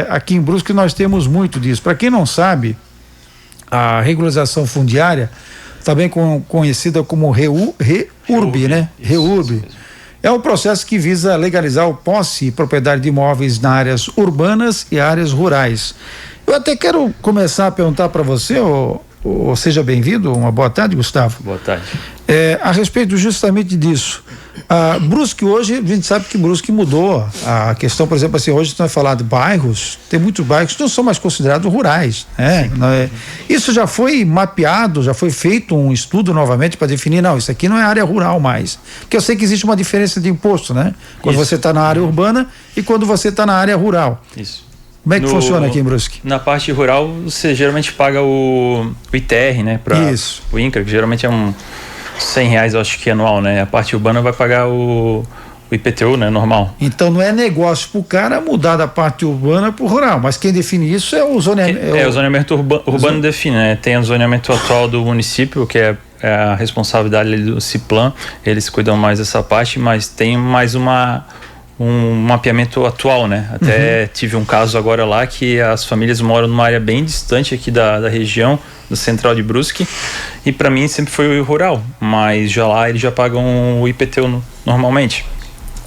aqui em Brusque nós temos muito disso. Para quem não sabe, a regularização fundiária, também conhecida como REURB, né? REURB. É um processo que visa legalizar o posse e propriedade de imóveis nas áreas urbanas e áreas rurais. Eu até quero começar a perguntar para você, seja bem-vindo, uma boa tarde, Gustavo. Boa tarde. A respeito justamente disso, Brusque hoje, a gente sabe que Brusque mudou a questão, por exemplo, assim, hoje nós falamos de bairros, tem muitos bairros que não são mais considerados rurais, né? Isso já foi mapeado, já foi feito um estudo novamente para definir, não, isso aqui não é área rural mais, porque eu sei que existe uma diferença de imposto, né? Quando você está na área urbana e quando você está na área rural. Isso. Como é que funciona aqui em Brusque? Na parte rural, você geralmente paga o ITR, né? Isso. O INCRA, que geralmente é R$100, eu acho que anual, né? A parte urbana vai pagar o IPTU, né? Normal. Então não é negócio pro cara mudar da parte urbana pro rural, mas quem define isso é o zoneamento. O zoneamento urbano define, né? Tem o zoneamento atual do município, que é a responsabilidade do CIPLAN, eles cuidam mais dessa parte, mas tem mais um mapeamento atual, né? Até tive um caso agora lá que as famílias moram numa área bem distante aqui da região, do central de Brusque, e para mim sempre foi rural, mas já lá eles já pagam o IPTU normalmente.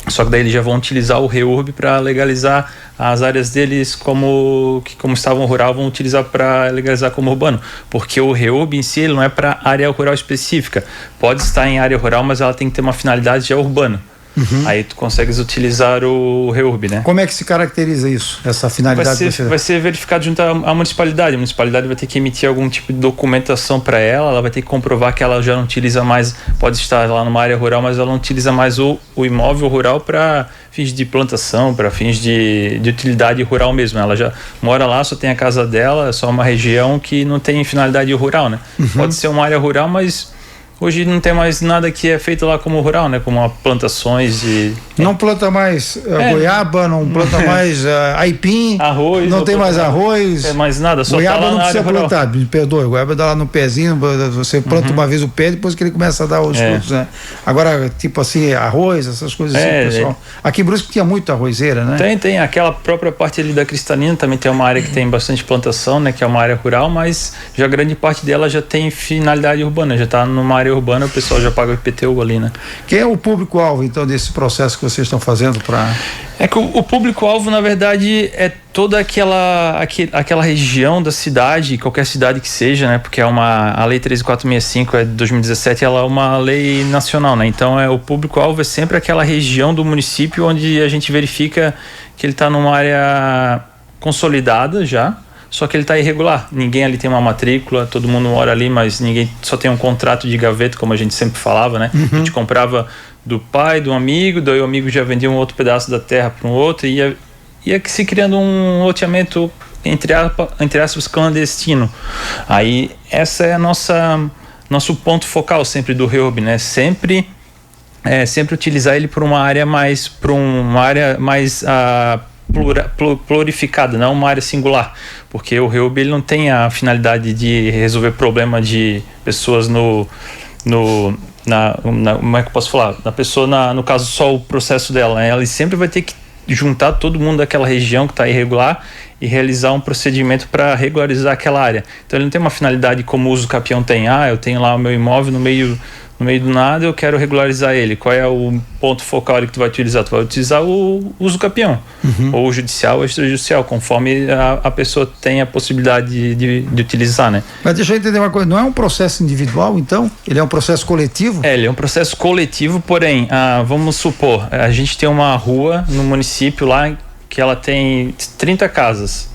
Só que daí eles já vão utilizar o REURB para legalizar as áreas deles como estavam rural, vão utilizar para legalizar como urbano, porque o REURB em si ele não é para área rural específica, pode estar em área rural, mas ela tem que ter uma finalidade já urbana. Aí tu consegues utilizar o REURB, né? Como é que se caracteriza isso, essa finalidade? Vai ser verificado junto à municipalidade. A municipalidade vai ter que emitir algum tipo de documentação para ela vai ter que comprovar que ela já não utiliza mais, pode estar lá numa área rural, mas ela não utiliza mais o imóvel rural para fins de plantação, para fins de utilidade rural mesmo. Ela já mora lá, só tem a casa dela, é só uma região que não tem finalidade rural, né? Pode ser uma área rural, mas hoje não tem mais nada que é feito lá como rural, né? Como plantações de... Não planta mais goiaba, não planta mais aipim, arroz, não tem mais arroz. Não tem mais nada, só goiaba tá lá não na precisa área plantar, rural. me perdoe, goiaba dá lá no pezinho, você planta uma vez o pé, depois que ele começa a dar os frutos, né? Agora, tipo assim, arroz, essas coisas assim, pessoal. Aqui em Brusque tinha muito arrozeira, né? Tem aquela própria parte ali da Cristalina, também tem uma área que tem bastante plantação, né? Que é uma área rural, mas já grande parte dela já tem finalidade urbana, já tá numa área urbana, o pessoal já paga o IPTU ali, né? Quem é o público-alvo, então, desse processo que vocês estão fazendo para... É que o público-alvo, na verdade, é toda aquela região da cidade, qualquer cidade que seja, né? Porque a Lei 13465 é de 2017, ela é uma lei nacional, né? Então, o público-alvo é sempre aquela região do município onde a gente verifica que ele está numa área consolidada já, só que ele está irregular. Ninguém ali tem uma matrícula, todo mundo mora ali, mas ninguém só tem um contrato de gaveta, como a gente sempre falava, né? A gente comprava do pai, do amigo, daí o amigo já vendia um outro pedaço da terra para um outro e ia se criando um loteamento entre aspas clandestino. Aí essa é nosso ponto focal sempre do REURB, né? Sempre utilizar ele para uma área mais plurificada, não uma área singular, porque o REURB ele não tem a finalidade de resolver problema de pessoas como é que eu posso falar? Na pessoa, no caso, só o processo dela, né? Ela sempre vai ter que juntar todo mundo daquela região que está irregular e realizar um procedimento para regularizar aquela área. Então ele não tem uma finalidade como o uso capião tem. Eu tenho lá o meu imóvel no meio do nada, eu quero regularizar ele. Qual é o ponto focal ali que tu vai utilizar? Tu vai utilizar o uso capião, ou o judicial ou extrajudicial, conforme a pessoa tem a possibilidade de utilizar, né? Mas deixa eu entender uma coisa, não é um processo individual, então? Ele é um processo coletivo? Ele é um processo coletivo, porém, vamos supor, a gente tem uma rua no município lá que ela tem 30 casas,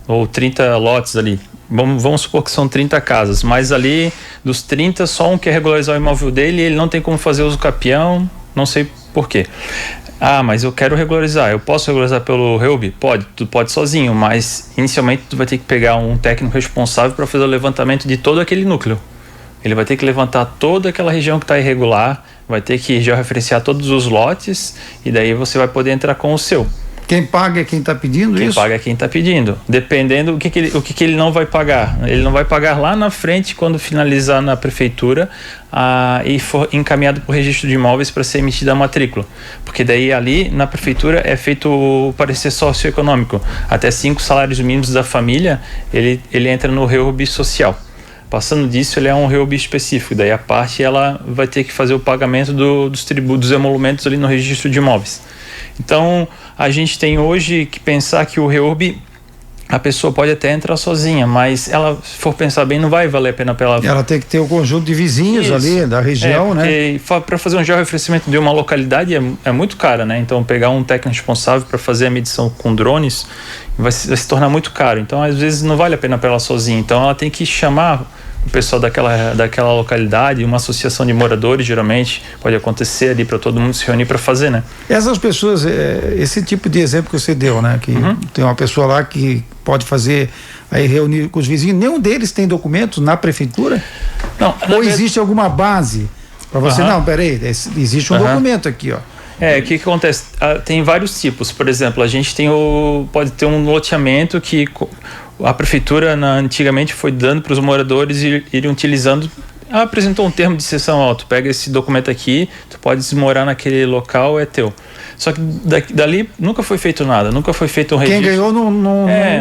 ou 30 lotes ali. Vamos supor que são 30 casas, mas ali dos 30 só um quer regularizar o imóvel dele e ele não tem como fazer uso capião, não sei por quê. Mas eu quero regularizar, eu posso regularizar pelo REURB? Pode, tu pode sozinho, mas inicialmente tu vai ter que pegar um técnico responsável para fazer o levantamento de todo aquele núcleo. Ele vai ter que levantar toda aquela região que está irregular, vai ter que georreferenciar todos os lotes e daí você vai poder entrar com o seu. Quem paga é quem está pedindo Quem isso? paga é quem está pedindo. Dependendo o que ele não vai pagar. Ele não vai pagar lá na frente quando finalizar na prefeitura e for encaminhado para o registro de imóveis para ser emitida a matrícula. Porque daí ali na prefeitura é feito o parecer socioeconômico. Até 5 salários mínimos da família, ele entra no REURB social. Passando disso, ele é um REURB específico. Daí a parte ela vai ter que fazer o pagamento dos tributos, dos emolumentos ali no registro de imóveis. Então, a gente tem hoje que pensar que o REURB, a pessoa pode até entrar sozinha, mas ela, se for pensar bem, não vai valer a pena para ela. Ela tem que ter o conjunto de vizinhos ali da região, né? Para fazer um georreferenciamento de uma localidade é muito cara, né? Então, pegar um técnico responsável para fazer a medição com drones vai se tornar muito caro. Então, às vezes, não vale a pena para ela sozinha. Então, ela tem que chamar o pessoal daquela localidade, uma associação de moradores, geralmente, pode acontecer ali para todo mundo se reunir para fazer, né? Essas pessoas, esse tipo de exemplo que você deu, né? Que tem uma pessoa lá que pode fazer, aí reunir com os vizinhos, nenhum deles tem documento na prefeitura? Não. Ou existe alguma base para você? Não, peraí, existe um documento aqui, ó. O que acontece? Tem vários tipos. Por exemplo, a gente pode ter um loteamento que a prefeitura antigamente foi dando para os moradores irem utilizando. Apresentou um termo de cessão, ó, tu pega esse documento aqui, tu pode morar naquele local, é teu. Só que dali nunca foi feito nada, nunca foi feito um registro. Quem ganhou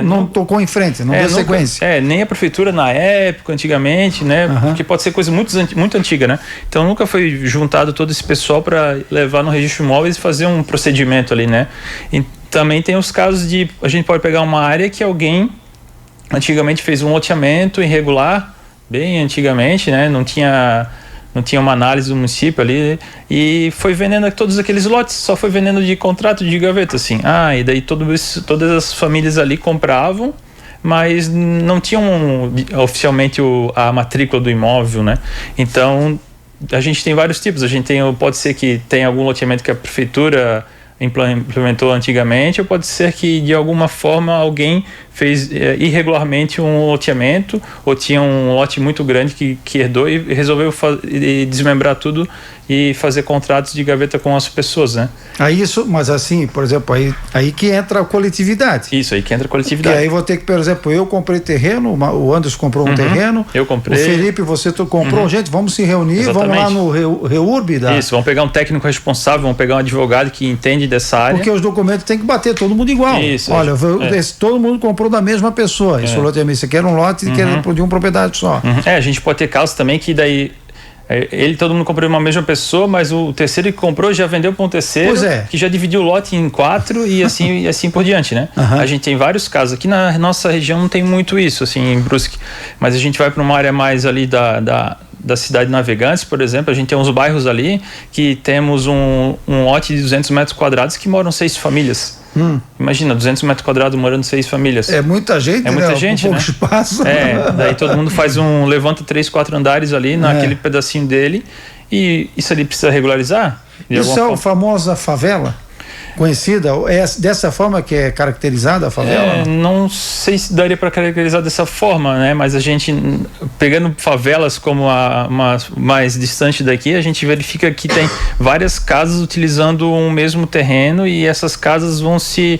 não tocou em frente, não deu sequência. Nem a prefeitura na época, antigamente, né? Porque pode ser coisa muito antiga, né? Então nunca foi juntado todo esse pessoal para levar no registro de imóveis e fazer um procedimento ali, né? E também tem os casos de, a gente pode pegar uma área que alguém antigamente fez um loteamento irregular, bem antigamente, né? Não tinha uma análise do município ali e foi vendendo todos aqueles lotes, só foi vendendo de contrato de gaveta, assim. E daí todas as famílias ali compravam, mas não tinham oficialmente a matrícula do imóvel, né? Então, a gente tem vários tipos. Pode ser que tenha algum loteamento que a prefeitura implementou antigamente, ou pode ser que de alguma forma alguém fez irregularmente um loteamento, ou tinha um lote muito grande que herdou e resolveu desmembrar tudo e fazer contratos de gaveta com as pessoas, né? Mas assim, por exemplo, aí que entra a coletividade. Isso, aí que entra a coletividade. Porque aí vou ter que, por exemplo, eu comprei terreno, o Anderson comprou um terreno, eu comprei. O Felipe, você comprou, gente, vamos se reunir, exatamente. Vamos lá no REURB. Isso, vamos pegar um técnico responsável, vamos pegar um advogado que entende dessa área. Porque os documentos tem que bater todo mundo igual. Isso. Olha, todo mundo comprou da mesma pessoa. Isso loteamento, você quer um lote de uma propriedade só. A gente pode ter casos também que daí todo mundo comprou uma mesma pessoa, mas o terceiro que comprou já vendeu para um terceiro, que já dividiu o lote em 4 e assim por diante, né? A gente tem vários casos. Aqui na nossa região não tem muito isso, assim, em Brusque, mas a gente vai para uma área mais ali da cidade de Navegantes, por exemplo, a gente tem uns bairros ali que temos um lote de 200 metros quadrados que moram 6 famílias. Imagina, 200 metros quadrados morando 6 famílias. É muita gente, gente, pouco espaço. Daí todo mundo faz levanta 3, 4 andares ali naquele pedacinho dele, e isso ali precisa regularizar. Isso é a famosa favela? Conhecida? É dessa forma que é caracterizada a favela? Não sei se daria para caracterizar dessa forma, né? Mas a gente, pegando favelas como a mais distante daqui, a gente verifica que tem várias casas utilizando um mesmo terreno, e essas casas vão se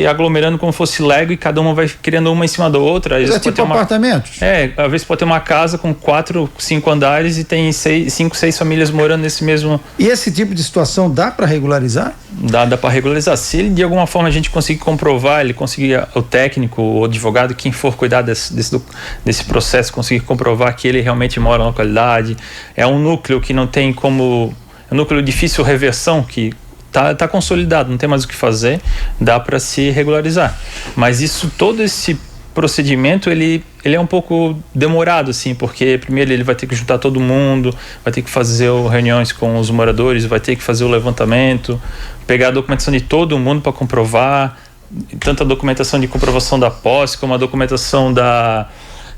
aglomerando como fosse Lego, e cada uma vai criando uma em cima da outra. É tipo apartamentos? Às vezes pode ter uma casa com 4, 5 andares e tem 5, 6 famílias morando nesse mesmo... E esse tipo de situação dá para regularizar? Dá para regularizar. Se ele, de alguma forma, a gente conseguir comprovar, ele conseguir, o técnico, o advogado, quem for cuidar desse processo, conseguir comprovar que ele realmente mora na localidade, é um núcleo que não tem como... É um núcleo difícil reversão, que tá consolidado, não tem mais o que fazer, dá para se regularizar. Mas todo esse procedimento, ele é um pouco demorado, assim, porque primeiro ele vai ter que juntar todo mundo, vai ter que fazer reuniões com os moradores, vai ter que fazer o levantamento, pegar a documentação de todo mundo para comprovar, tanto a documentação de comprovação da posse, como a documentação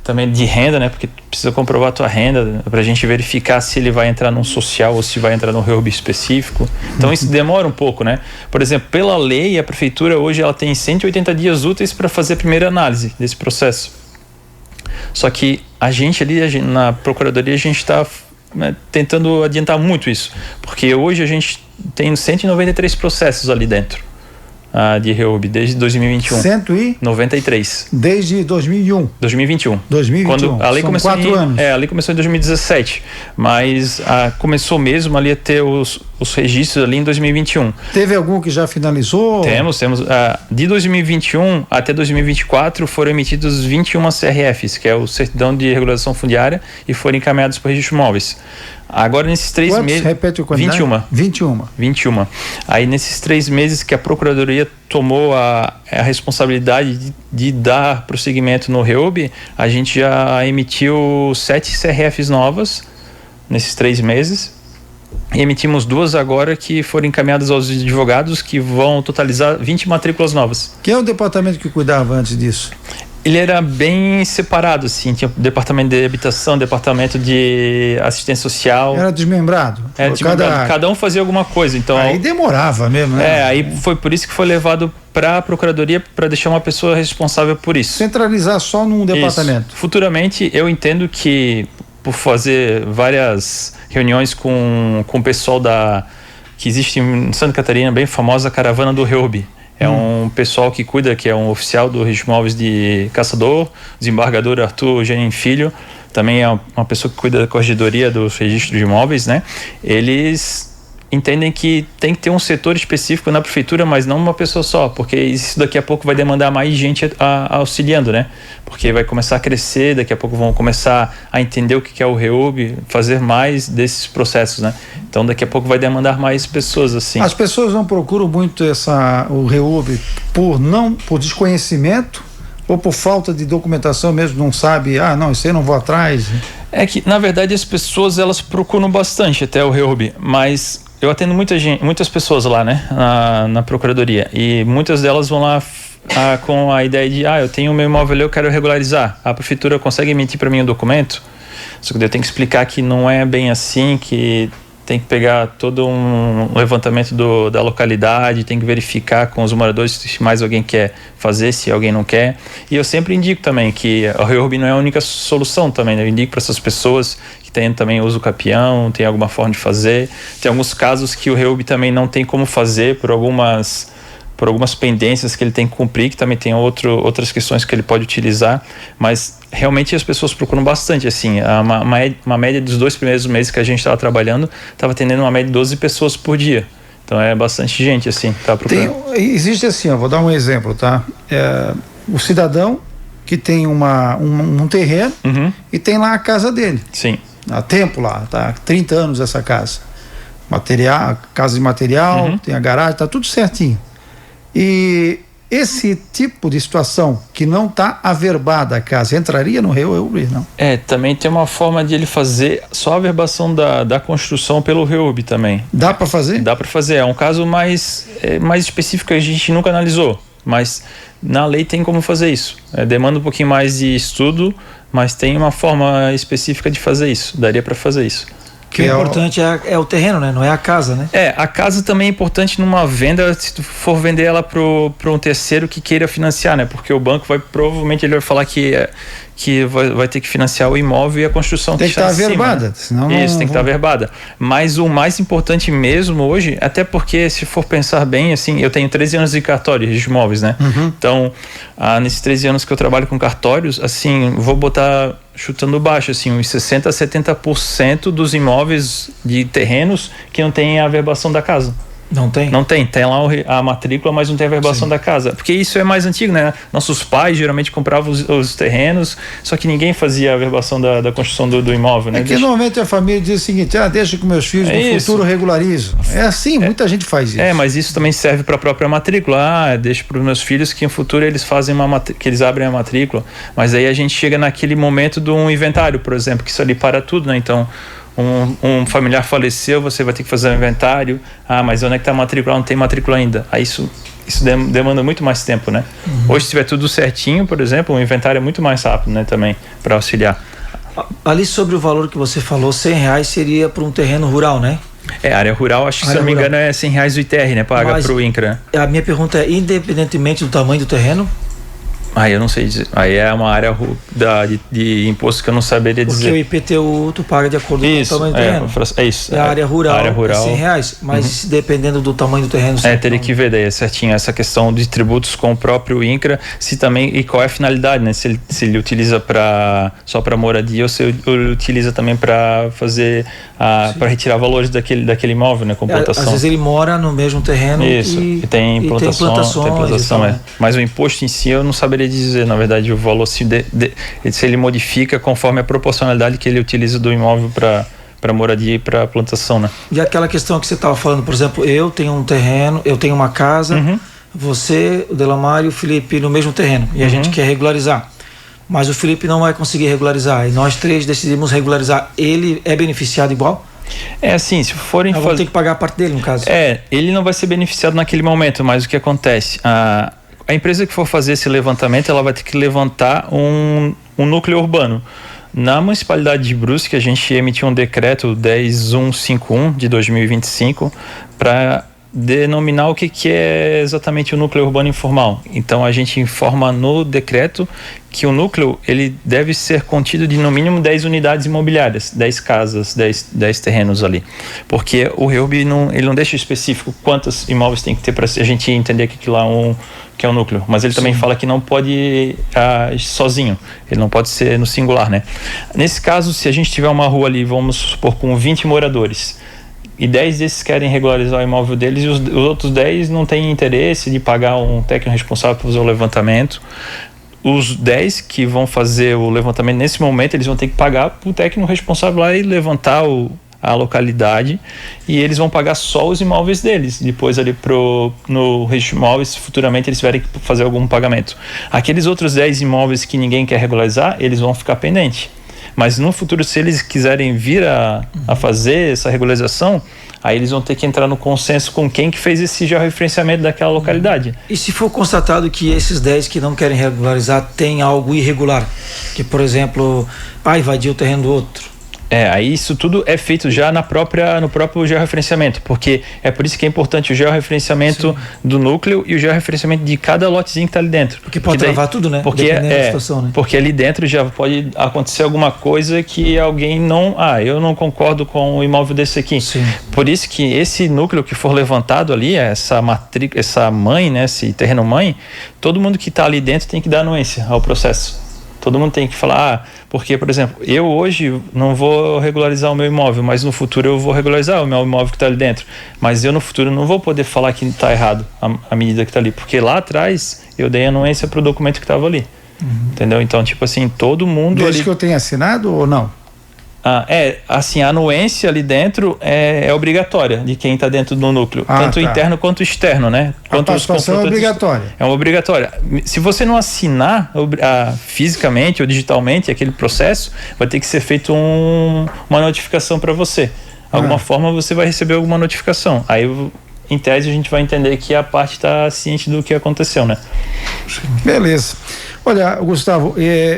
também de renda, né? Porque precisa comprovar a tua renda para a gente verificar se ele vai entrar num social ou se vai entrar num REURB específico. Então isso demora um pouco, né? Por exemplo, pela lei, a prefeitura hoje ela tem 180 dias úteis para fazer a primeira análise desse processo. Só que a gente na procuradoria, a gente está tentando adiantar muito isso, porque hoje a gente tem 193 processos ali dentro. de REUB desde 2021. 193. Desde 2001. 2021. Quando a lei São começou 4 anos. a lei começou em 2017, mas começou mesmo ali a ter os registros ali em 2021. Teve algum que já finalizou? Temos. De 2021 até 2024 foram emitidos 21 CRFs, que é o Certidão de Regularização Fundiária, e foram encaminhados para o registro de imóveis. Agora, nesses 3 meses... Repete o quantidade? 21. Aí, nesses 3 meses que a Procuradoria tomou a responsabilidade de dar prosseguimento no REUB, a gente já emitiu 7 CRFs novas nesses 3 meses. E emitimos 2 agora que foram encaminhadas aos advogados, que vão totalizar 20 matrículas novas. Quem é o departamento que cuidava antes disso? Ele era bem separado, assim, tinha departamento de habitação, departamento de assistência social. Era desmembrado? Era desmembrado. Cada um fazia alguma coisa, então... Aí demorava mesmo, né? Aí foi por isso que foi levado para a Procuradoria, para deixar uma pessoa responsável por isso. Centralizar só num departamento. Isso. Futuramente, eu entendo que, por fazer várias reuniões com o pessoal que existe em Santa Catarina, bem famosa, a Caravana do REUB. É um pessoal que cuida, que é um oficial do registro de imóveis de Caçador, desembargador Arthur Genin Filho, também é uma pessoa que cuida da corregedoria dos registros de imóveis, né? Eles entendem que tem que ter um setor específico na prefeitura, mas não uma pessoa só, porque isso daqui a pouco vai demandar mais gente auxiliando, né? Porque vai começar a crescer, daqui a pouco vão começar a entender o que é o REUB, fazer mais desses processos, né? Então daqui a pouco vai demandar mais pessoas, assim. As pessoas não procuram muito o REUB por desconhecimento ou por falta de documentação mesmo, não sabe, não, isso aí não vou atrás? É que, na verdade, as pessoas, elas procuram bastante até o REUB, mas eu atendo muitas pessoas lá, né, na Procuradoria, e muitas delas vão lá com a ideia de, eu tenho o meu imóvel ali, eu quero regularizar. A prefeitura consegue emitir para mim o documento? Só que eu tenho que explicar que não é bem assim, que tem que pegar todo um levantamento da localidade, tem que verificar com os moradores se mais alguém quer fazer, se alguém não quer. E eu sempre indico também que o REUB não é a única solução também, né? Eu indico para essas pessoas que tem também uso capião, tem alguma forma de fazer. Tem alguns casos que o REUB também não tem como fazer por algumas pendências que ele tem que cumprir, que também tem outras questões que ele pode utilizar, mas realmente as pessoas procuram bastante, assim, uma média dos 2 primeiros meses que a gente estava trabalhando, estava atendendo uma média de 12 pessoas por dia, então é bastante gente, assim, tá procurando. Existe assim, vou dar um exemplo, tá? O cidadão que tem um terreno e tem lá a casa dele. Sim. Há tempo lá, tá? 30 anos essa casa. Casa de material, tem a garagem, tá tudo certinho. E esse tipo de situação que não está averbada a casa, entraria no REUB, não? Também tem uma forma de ele fazer só a averbação da construção pelo REUB também. Dá para fazer? Dá para fazer, é um caso mais específico que a gente nunca analisou, mas na lei tem como fazer isso. Demanda um pouquinho mais de estudo, mas tem uma forma específica de fazer isso, daria para fazer isso. Que o importante é o terreno, né? Não é a casa, né? A casa também é importante numa venda, se tu for vender ela para um terceiro que queira financiar, né? Porque o banco provavelmente ele vai falar que vai ter que financiar o imóvel e a construção tem que estar averbada, né? Senão isso, tem que estar averbada. Mas o mais importante mesmo hoje, até porque se for pensar bem, assim, eu tenho 13 anos de cartório de imóveis, né? Então, nesses 13 anos que eu trabalho com cartórios, assim, vou botar chutando baixo, assim, uns 60% a 70% dos imóveis de terrenos que não tem a averbação da casa. Não tem? Não tem. Tem lá a matrícula, mas não tem a averbação da casa. Porque isso é mais antigo, né? Nossos pais geralmente compravam os terrenos, só que ninguém fazia a averbação da construção do imóvel, né? Normalmente a família diz o seguinte, deixa que meus filhos no futuro regularizo. É assim, muita gente faz isso. Mas isso também serve para a própria matrícula. Deixa para os meus filhos que no futuro eles fazem que eles abrem a matrícula. Mas aí a gente chega naquele momento de um inventário, por exemplo, que isso ali para tudo, né? Então, um familiar faleceu, você vai ter que fazer um inventário. Mas onde é que está a matrícula? Não tem matrícula ainda. Aí isso demanda muito mais tempo, né? Hoje, se tiver tudo certinho, por exemplo, o inventário é muito mais rápido, né? Também, para auxiliar. Ali sobre o valor que você falou, R$100 seria para um terreno rural, né? Área rural, acho que se não me engano é R$100 o ITR, né? Paga para o INCRA. A minha pergunta é, independentemente do tamanho do terreno? Eu não sei dizer. Aí é uma área de imposto que eu não saberia dizer. Porque o IPTU tu paga de acordo com o tamanho do terreno. É isso. A área rural é R$100, mas dependendo do tamanho do terreno... teria que ver daí certinho essa questão de tributos com o próprio INCRA, se também, e qual é a finalidade, né? Se ele utiliza só para moradia ou se ele utiliza também para fazer, para retirar valores daquele imóvel, né? Com plantação. Às vezes ele mora no mesmo terreno e tem plantação. Mas o imposto em si eu não saberia dizer, na verdade, o valor se ele modifica conforme a proporcionalidade que ele utiliza do imóvel para moradia e para plantação, né? E aquela questão que você estava falando, por exemplo, eu tenho um terreno, eu tenho uma casa, você, o Delamário e o Felipe no mesmo terreno, e a gente quer regularizar. Mas o Felipe não vai conseguir regularizar, e nós três decidimos regularizar. Ele é beneficiado igual? É assim, se forem fazer... ter que pagar a parte dele, no caso. Ele não vai ser beneficiado naquele momento, mas o que acontece? A empresa que for fazer esse levantamento, ela vai ter que levantar um núcleo urbano. Na municipalidade de Brusque, a gente emitiu um decreto 10151 de 2025 para denominar o que é exatamente o núcleo urbano informal. Então a gente informa no decreto que o núcleo ele deve ser contido de no mínimo 10 unidades imobiliárias, 10 casas, 10 terrenos ali. Porque o REURB ele não deixa específico quantos imóveis tem que ter para a gente entender que aquilo lá que é o núcleo. Mas ele também fala que não pode ir sozinho, ele não pode ser no singular, né? Nesse caso, se a gente tiver uma rua ali, vamos supor, com 20 moradores, e 10 desses querem regularizar o imóvel deles e os outros 10 não têm interesse de pagar um técnico responsável para fazer o levantamento. Os 10 que vão fazer o levantamento nesse momento, eles vão ter que pagar para o técnico responsável lá e levantar a localidade, e eles vão pagar só os imóveis deles. Depois ali no registro de imóveis, futuramente eles tiverem que fazer algum pagamento. Aqueles outros 10 imóveis que ninguém quer regularizar, eles vão ficar pendentes. Mas no futuro, se eles quiserem vir a fazer essa regularização, aí eles vão ter que entrar no consenso com quem que fez esse georreferenciamento daquela localidade. E se for constatado que esses 10 que não querem regularizar tem algo irregular, que por exemplo, invadiu o terreno do outro? Aí isso tudo é feito já no próprio georreferenciamento, porque é por isso que é importante o georreferenciamento do núcleo e o georreferenciamento de cada lotezinho que está ali dentro. Porque pode travar tudo, né? Porque da situação, né? Porque ali dentro já pode acontecer alguma coisa que alguém eu não concordo com o imóvel desse aqui. Sim. Por isso que esse núcleo que for levantado ali, essa mãe, né, esse terreno mãe, todo mundo que está ali dentro tem que dar anuência ao processo. Todo mundo tem que falar, porque, por exemplo, eu hoje não vou regularizar o meu imóvel, mas no futuro eu vou regularizar o meu imóvel que está ali dentro. Mas eu no futuro não vou poder falar que está errado a medida que está ali, porque lá atrás eu dei anuência para o documento que estava ali. Entendeu? Então, tipo assim, todo mundo... Desde que eu tenha assinado ou não? Assim, a anuência ali dentro é obrigatória de quem está dentro do núcleo, tanto interno quanto externo, né? A participação é obrigatória. É uma obrigatória. Se você não assinar fisicamente ou digitalmente aquele processo, vai ter que ser feito uma notificação para você. Alguma forma você vai receber alguma notificação. Aí, em tese, a gente vai entender que a parte está ciente do que aconteceu, né? Beleza. Olha, Gustavo,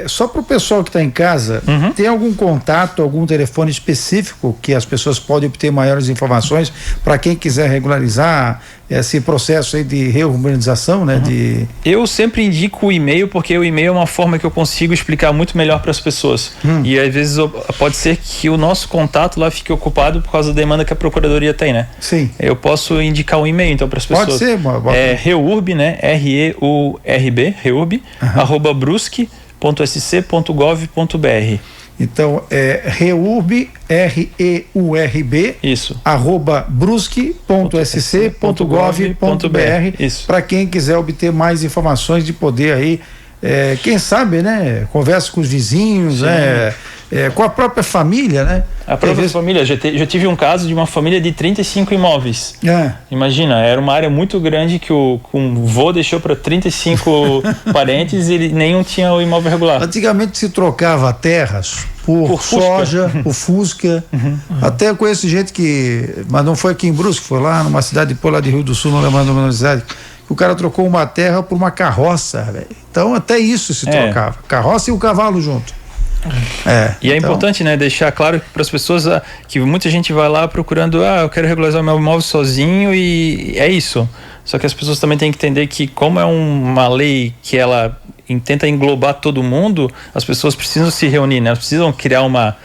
só para o pessoal que está em casa, tem algum contato, algum telefone específico que as pessoas podem obter maiores informações para quem quiser regularizar esse processo aí de reurbanização, né? Eu sempre indico o e-mail, porque o e-mail é uma forma que eu consigo explicar muito melhor para as pessoas. E às vezes pode ser que o nosso contato lá fique ocupado por causa da demanda que a procuradoria tem, né? Sim. Eu posso indicar um e-mail então para as pessoas. Pode ser, REURB, né? REURB, REURB, @brusque.sc.gov.br. Então REURB, REURB, isso, @brusque.sc.gov.br, para quem quiser obter mais informações, de poder aí, quem sabe, né, conversa com os vizinhos, né, com a própria família, né? A própria família, já tive um caso de uma família de 35 imóveis. Imagina, era uma área muito grande que o vô deixou para 35 parentes e nenhum tinha o imóvel regular. Antigamente se trocava terras por soja, por Fusca. Até eu conheço gente mas não foi aqui em Brusque, foi lá numa cidade lá de Rio do Sul, não lembro o nome da cidade, que o cara trocou uma terra por uma carroça, velho. Então até isso se trocava, carroça e o cavalo junto. E é importante, né, deixar claro para as pessoas que muita gente vai lá procurando, eu quero regularizar meu imóvel sozinho, e é isso. Só que as pessoas também têm que entender que, como é uma lei que ela tenta englobar todo mundo, as pessoas precisam se reunir, né? Elas precisam criar uma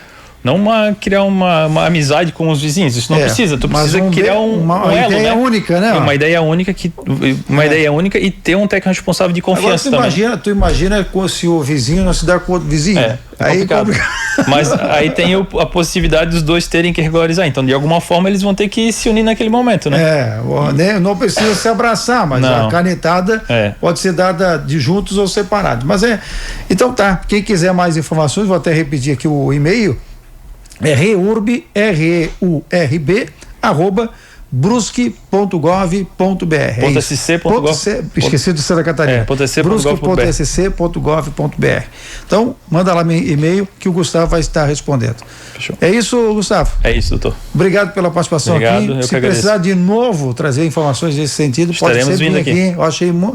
amizade com os vizinhos. Isso não precisa. Tu precisa criar uma elo, ideia, né? Única, né? Uma ideia única e ter um técnico responsável de confiança. Agora, tu imagina se o vizinho não se dá com o outro vizinho. Aí é complicado. Mas aí tem a possibilidade dos dois terem que regularizar. Então, de alguma forma, eles vão ter que se unir naquele momento, né? Não precisa se abraçar, mas a canetada pode ser dada de juntos ou separados. Então tá, quem quiser mais informações, vou até repetir aqui o e-mail, é reurb, REURB, @brusque.gov.br. Esqueci de Santa Catarina. brusque.sc.gov.br. Então, manda lá e-mail que o Gustavo vai estar respondendo. Fechou. É isso, Gustavo? É isso, doutor. Obrigado pela participação aqui. Se precisar de novo trazer informações nesse sentido, estaremos pode ser vindo aqui.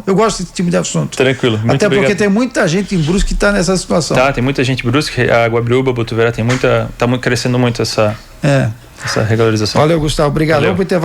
Eu gosto desse tipo de assunto. Tranquilo. Até porque tem muita gente em Brusque que está nessa situação. Tem muita gente em Brusque, a Guabiruba, Botuverá, está crescendo muito essa regularização. Valeu, Gustavo. Obrigado. Vamos pro intervalo.